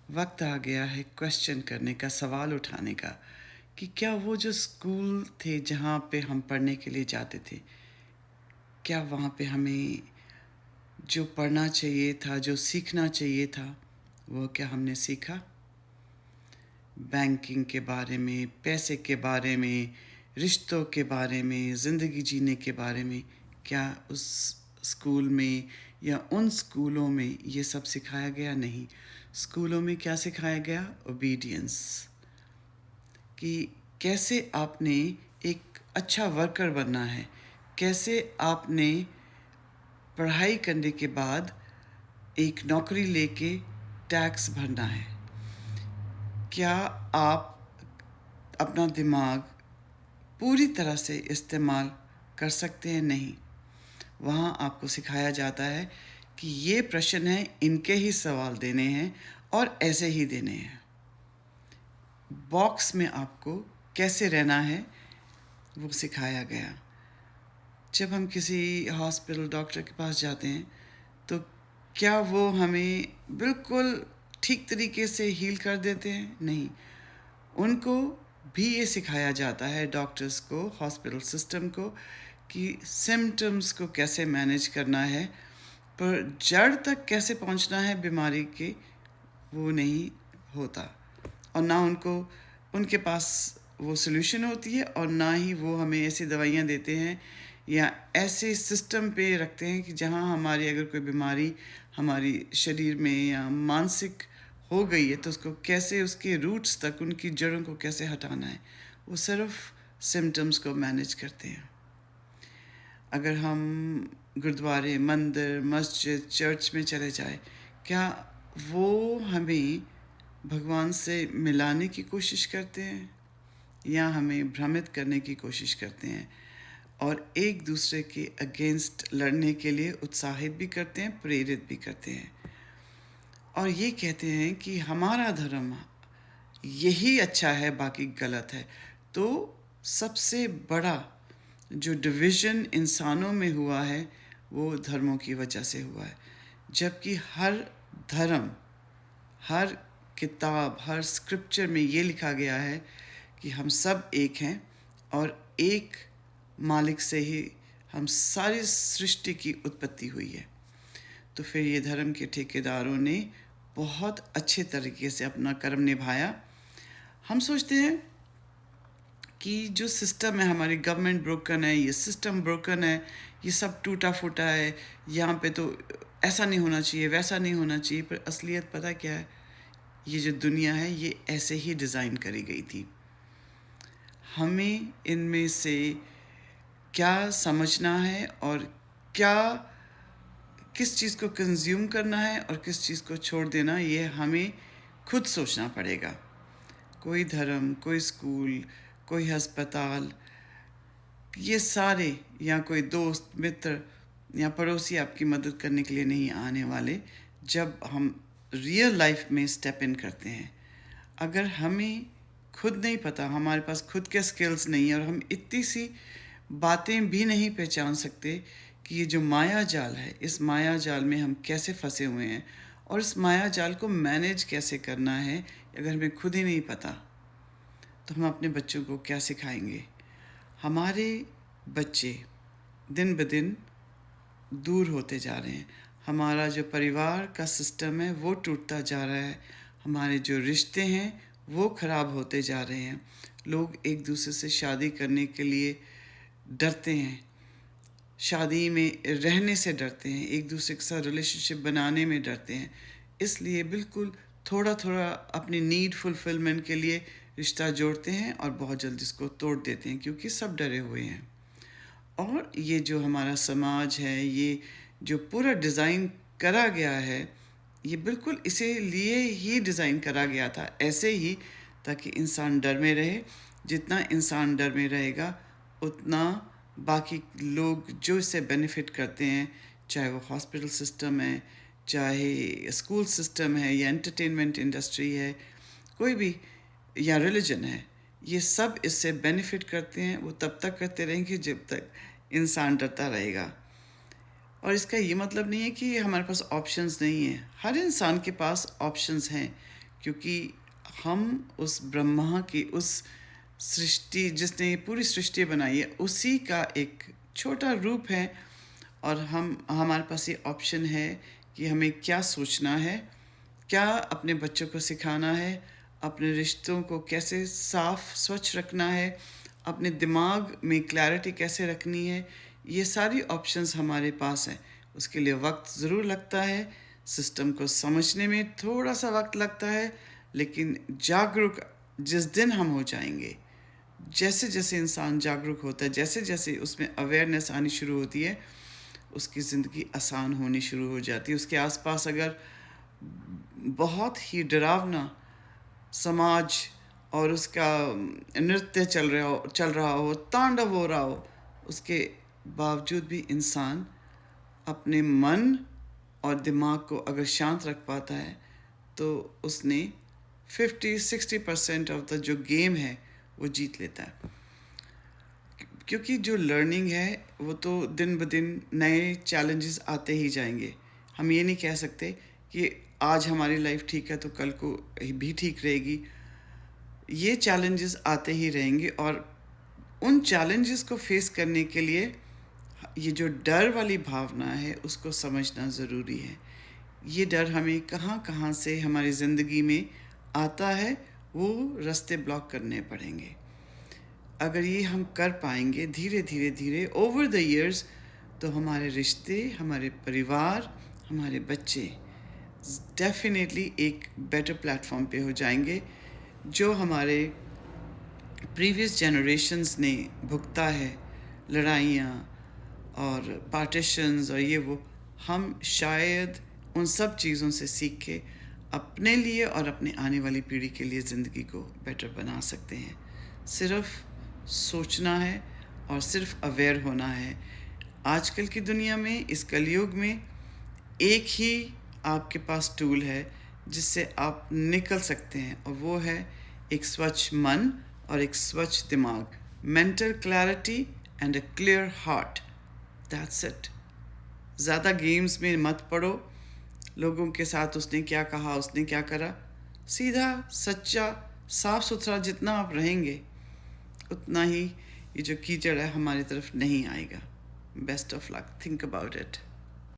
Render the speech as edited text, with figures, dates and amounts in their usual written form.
वक्त आ गया है क्वेश्चन करने का, सवाल उठाने का कि क्या वो जो स्कूल थे जहाँ पे हम पढ़ने के लिए जाते थे, क्या वहाँ पे हमें जो पढ़ना चाहिए था, जो सीखना चाहिए था, वो क्या हमने सीखा? बैंकिंग के बारे में, पैसे के बारे में, रिश्तों के बारे में, ज़िंदगी जीने के बारे में, क्या उस स्कूल में या उन स्कूलों में ये सब सिखाया गया? नहीं। स्कूलों में क्या सिखाया गया? ओबीडियंस, कि कैसे आपने एक अच्छा वर्कर बनना है, कैसे आपने पढ़ाई करने के बाद एक नौकरी लेके टैक्स भरना है, क्या आप अपना दिमाग पूरी तरह से इस्तेमाल कर सकते हैं? नहीं। वहाँ आपको सिखाया जाता है कि ये प्रश्न है, इनके ही सवाल देने हैं और ऐसे ही देने हैं। बॉक्स में आपको कैसे रहना है वो सिखाया गया। जब हम किसी हॉस्पिटल डॉक्टर के पास जाते हैं तो क्या वो हमें बिल्कुल ठीक तरीके से हील कर देते हैं? नहीं। उनको भी ये सिखाया जाता है, डॉक्टर्स को, हॉस्पिटल सिस्टम को, कि सिम्टम्स को कैसे मैनेज करना है, पर जड़ तक कैसे पहुंचना है बीमारी के, वो नहीं होता। और ना उनको उनके पास वो सॉल्यूशन होती है, और ना ही वो हमें ऐसी दवाइयाँ देते हैं या ऐसे सिस्टम पे रखते हैं कि जहाँ हमारी अगर कोई बीमारी हमारी शरीर में या मानसिक हो गई है तो उसको कैसे, उसके रूट्स तक, उनकी जड़ों को कैसे हटाना है। वो सिर्फ सिम्टम्स को मैनेज करते हैं। अगर हम गुरुद्वारे, मंदिर, मस्जिद, चर्च में चले जाए, क्या वो हमें भगवान से मिलाने की कोशिश करते हैं या हमें भ्रमित करने की कोशिश करते हैं और एक दूसरे के अगेंस्ट लड़ने के लिए उत्साहित भी करते हैं, प्रेरित भी करते हैं, और ये कहते हैं कि हमारा धर्म यही अच्छा है, बाकी गलत है। तो सबसे बड़ा जो डिवीज़न इंसानों में हुआ है वो धर्मों की वजह से हुआ है। जबकि हर धर्म, हर किताब, हर स्क्रिप्चर में ये लिखा गया है कि हम सब एक हैं और एक मालिक से ही हम सारी सृष्टि की उत्पत्ति हुई है। तो फिर ये धर्म के ठेकेदारों ने बहुत अच्छे तरीके से अपना कर्म निभाया। हम सोचते हैं कि जो सिस्टम है, हमारी गवर्नमेंट ब्रोकन है, ये सिस्टम ब्रोकन है, ये सब टूटा फूटा है, यहाँ पे तो ऐसा नहीं होना चाहिए, वैसा नहीं होना चाहिए। पर असलियत पता क्या है? ये जो दुनिया है ये ऐसे ही डिज़ाइन करी गई थी। हमें इनमें से क्या समझना है और क्या, किस चीज़ को कंज्यूम करना है और किस चीज़ को छोड़ देना, ये हमें खुद सोचना पड़ेगा। कोई धर्म, कोई स्कूल, कोई अस्पताल, ये सारे, या कोई दोस्त मित्र या पड़ोसी आपकी मदद करने के लिए नहीं आने वाले जब हम रियल लाइफ में स्टेप इन करते हैं। अगर हमें खुद नहीं पता, हमारे पास खुद के स्किल्स नहीं है और हम इतनी सी बातें भी नहीं पहचान सकते कि ये जो माया जाल है, इस माया जाल में हम कैसे फंसे हुए हैं और इस माया जाल को मैनेज कैसे करना है, अगर हमें खुद ही नहीं पता तो हम अपने बच्चों को क्या सिखाएंगे? हमारे बच्चे दिन ब दिन दूर होते जा रहे हैं। हमारा जो परिवार का सिस्टम है वो टूटता जा रहा है। हमारे जो रिश्ते हैं वो ख़राब होते जा रहे हैं। लोग एक दूसरे से शादी करने के लिए डरते हैं, शादी में रहने से डरते हैं, एक दूसरे के साथ रिलेशनशिप बनाने में डरते हैं। इसलिए बिल्कुल थोड़ा थोड़ा अपनी नीड फुलफिलमेंट के लिए रिश्ता जोड़ते हैं और बहुत जल्दी इसको तोड़ देते हैं, क्योंकि सब डरे हुए हैं। और ये जो हमारा समाज है, ये जो पूरा डिज़ाइन करा गया है, ये बिल्कुल इसीलिए ही डिज़ाइन करा गया था, ऐसे ही, ताकि इंसान डर में रहे। जितना इंसान डर में रहेगा उतना बाकी लोग जो इससे बेनिफिट करते हैं, चाहे वो हॉस्पिटल सिस्टम है, चाहे स्कूल सिस्टम है, या एंटरटेनमेंट इंडस्ट्री है, कोई भी, या रिलीजन है, ये सब इससे बेनिफिट करते हैं। वो तब तक करते रहेंगे जब तक इंसान डरता रहेगा। और इसका ये मतलब नहीं है कि हमारे पास ऑप्शंस नहीं है। हर इंसान के पास ऑप्शंस हैं, क्योंकि हम उस ब्रह्मा की, उस सृष्टि जिसने ये पूरी सृष्टि बनाई है, उसी का एक छोटा रूप है। और हमारे पास ये ऑप्शन है कि हमें क्या सोचना है, क्या अपने बच्चों को सिखाना है, अपने रिश्तों को कैसे साफ स्वच्छ रखना है, अपने दिमाग में क्लैरिटी कैसे रखनी है। ये सारी ऑप्शंस हमारे पास हैं। उसके लिए वक्त ज़रूर लगता है, सिस्टम को समझने में थोड़ा सा वक्त लगता है, लेकिन जागरूक जिस दिन हम हो जाएंगे, जैसे जैसे इंसान जागरूक होता है, जैसे जैसे उसमें अवेयरनेस आनी शुरू होती है, उसकी ज़िंदगी आसान होनी शुरू हो जाती है। उसके आसपास अगर बहुत ही डरावना समाज और उसका नृत्य चल रहा हो, तांडव हो रहा हो, उसके बावजूद भी इंसान अपने मन और दिमाग को अगर शांत रख पाता है, तो उसने 50-60% ऑफ द जो गेम है वो जीत लेता है। क्योंकि जो लर्निंग है वो तो दिन ब दिन नए चैलेंजेस आते ही जाएंगे। हम ये नहीं कह सकते कि आज हमारी लाइफ ठीक है तो कल को भी ठीक रहेगी। ये चैलेंजेस आते ही रहेंगे, और उन चैलेंजेस को फेस करने के लिए ये जो डर वाली भावना है उसको समझना ज़रूरी है। ये डर हमें कहाँ कहाँ से हमारी ज़िंदगी में आता है, वो रास्ते ब्लॉक करने पड़ेंगे। अगर ये हम कर पाएंगे धीरे धीरे धीरे ओवर द इयर्स, तो हमारे रिश्ते, हमारे परिवार, हमारे बच्चे डेफिनेटली एक बेटर प्लेटफॉर्म पे हो जाएंगे। जो हमारे प्रीवियस जनरेशन्स ने भुगता है, लड़ाइयाँ और पार्टीशंस और ये वो, हम शायद उन सब चीज़ों से सीख के अपने लिए और अपने आने वाली पीढ़ी के लिए ज़िंदगी को बेटर बना सकते हैं। सिर्फ सोचना है और सिर्फ अवेयर होना है। आजकल की दुनिया में, इस कलयुग में, एक ही आपके पास टूल है जिससे आप निकल सकते हैं, और वो है एक स्वच्छ मन और एक स्वच्छ दिमाग। Mental clarity and a clear heart, that's it. ज़्यादा गेम्स में मत पड़ो, लोगों के साथ उसने क्या कहा, उसने क्या करा। सीधा, सच्चा, साफ सुथरा जितना आप रहेंगे, उतना ही ये जो कीचड़ है हमारी तरफ नहीं आएगा। Best of luck, think about it.